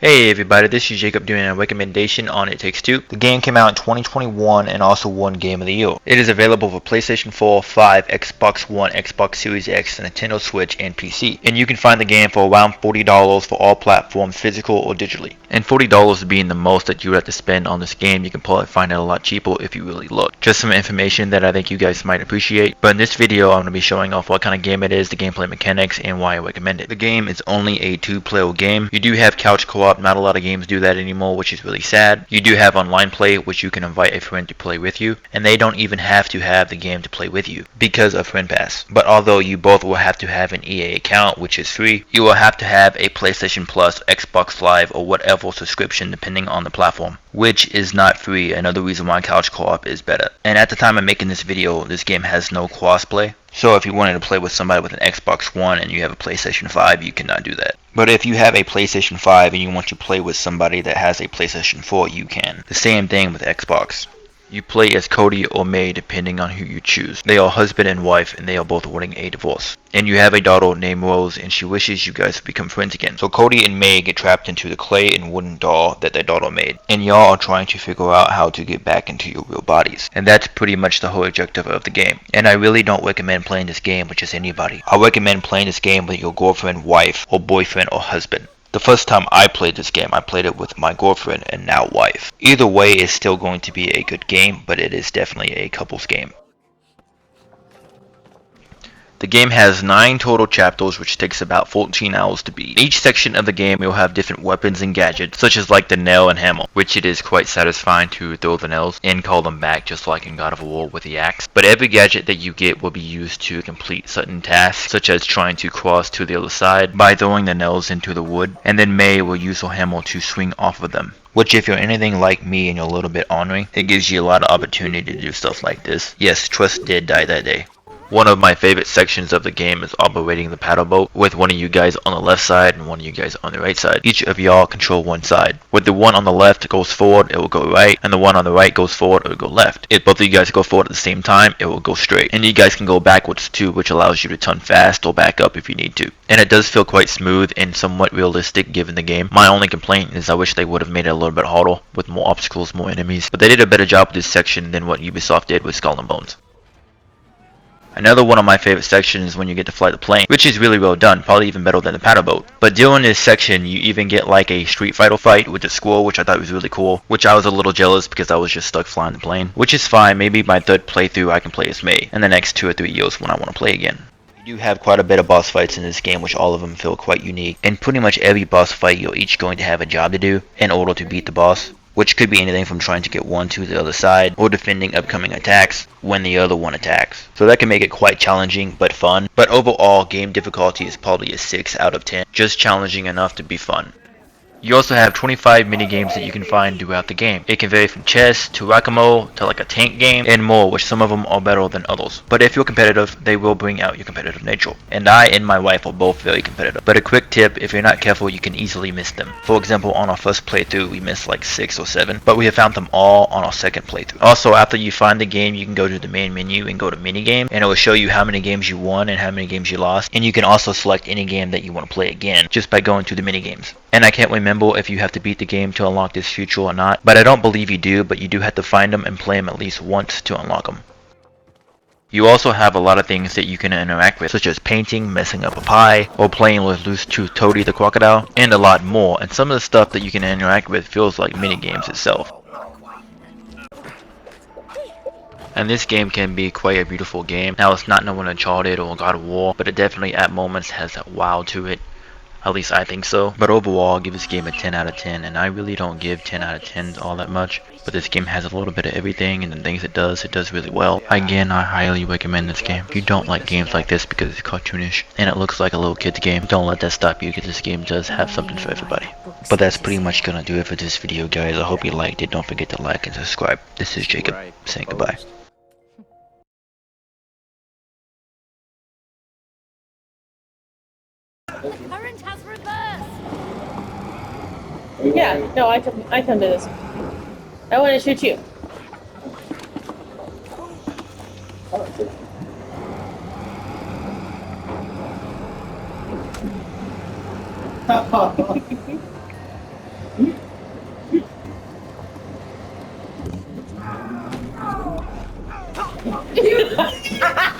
Hey everybody, this is Jacob doing a recommendation on It Takes Two. The game came out in 2021 and also won Game of the Year. It is available for PlayStation 4, 5, Xbox One, Xbox Series X, Nintendo Switch, and PC. And you can find the game for around $40 for all platforms, physical or digitally. And $40 being the most that you would have to spend on this game, you can probably find it a lot cheaper if you really look. Just some information that I think you guys might appreciate. But in this video, I'm going to be showing off what kind of game it is, the gameplay mechanics, and why I recommend it. The game is only a 2-player game. You do have couch co-op. Not a lot of games do that anymore, which is really sad. You do have online play, which you can invite a friend to play with you, and they don't even have to have the game to play with you because of Friend Pass. But although you both will have to have an EA account, which is free, you will have to have a PlayStation Plus, Xbox Live, or whatever subscription depending on the platform, which is not free. Another reason why couch co-op is better. And at the time of making this video, this game has no crossplay. So if you wanted to play with somebody with an Xbox One and you have a PlayStation 5, you cannot do that. But if you have a PlayStation 5 and you want to play with somebody that has a PlayStation 4, you can. The same thing with Xbox. You play as Cody or May depending on who you choose. They are husband and wife and they are both wanting a divorce. And you have a daughter named Rose and she wishes you guys to become friends again. So Cody and May get trapped into the clay and wooden doll that their daughter made. And y'all are trying to figure out how to get back into your real bodies. And that's pretty much the whole objective of the game. And I really don't recommend playing this game with just anybody. I recommend playing this game with your girlfriend, wife, or boyfriend or husband. The first time I played this game, I played it with my girlfriend and now wife. Either way, it's still going to be a good game, but it is definitely a couples game. The game has 9 total chapters, which takes about 14 hours to beat. Each section of the game will have different weapons and gadgets, such as like the nail and hammer, which it is quite satisfying to throw the nails and call them back just like in God of War with the axe. But every gadget that you get will be used to complete certain tasks, such as trying to cross to the other side by throwing the nails into the wood, and then May will use her hammer to swing off of them. Which, if you're anything like me and you're a little bit ornery, it gives you a lot of opportunity to do stuff like this. Yes, Trust did die that day. One of my favorite sections of the game is operating the paddle boat, with one of you guys on the left side and one of you guys on the right side. Each of y'all control one side. When the one on the left goes forward, it will go right, and the one on the right goes forward, it will go left. If both of you guys go forward at the same time, it will go straight. And you guys can go backwards too, which allows you to turn fast or back up if you need to. And it does feel quite smooth and somewhat realistic given the game. My only complaint is I wish they would have made it a little bit harder, with more obstacles, more enemies. But they did a better job with this section than what Ubisoft did with Skull and Bones. Another one of my favorite sections is when you get to fly the plane, which is really well done, probably even better than the paddle boat. But during this section, you even get like a Street Fighter fight with the squirrel, which I thought was really cool, which I was a little jealous because I was just stuck flying the plane. Which is fine, maybe my third playthrough I can play as May, in the next 2 or 3 years when I want to play again. You do have quite a bit of boss fights in this game, which all of them feel quite unique. And pretty much every boss fight you're each going to have a job to do in order to beat the boss, which could be anything from trying to get one to the other side or defending upcoming attacks when the other one attacks. So that can make it quite challenging but fun. But overall, game difficulty is probably a 6 out of 10, just challenging enough to be fun. You also have 25 mini games that you can find throughout the game. It can vary from chess to whack-a-mole to like a tank game and more, which some of them are better than others. But if you're competitive, they will bring out your competitive nature. And I and my wife are both very competitive. But a quick tip, if you're not careful, you can easily miss them. For example, on our first playthrough, we missed like 6 or 7, but we have found them all on our second playthrough. Also, after you find the game, you can go to the main menu and go to mini game, and it will show you how many games you won and how many games you lost. And you can also select any game that you want to play again just by going to the mini games. And I can't remember if you have to beat the game to unlock this feature or not, but I don't believe you do, but you do have to find them and play them at least once to unlock them. You also have a lot of things that you can interact with, such as painting, messing up a pie, or playing with Loose Tooth Toady the crocodile, and a lot more, and some of the stuff that you can interact with feels like minigames itself. And this game can be quite a beautiful game. Now, it's not no one Uncharted or God of War, but it definitely at moments has that wow to it. At least I think so. But overall, I'll give this game a 10 out of 10, and I really don't give 10 out of 10s all that much. But this game has a little bit of everything, and the things it does really well. Again, I highly recommend this game. If you don't like games like this because it's cartoonish, and it looks like a little kid's game, don't let that stop you, because this game does have something for everybody. But that's pretty much gonna do it for this video, guys. I hope you liked it. Don't forget to like and subscribe. This is Jacob, saying goodbye. Current has reversed. Yeah, no, I come to this. I want to shoot you. You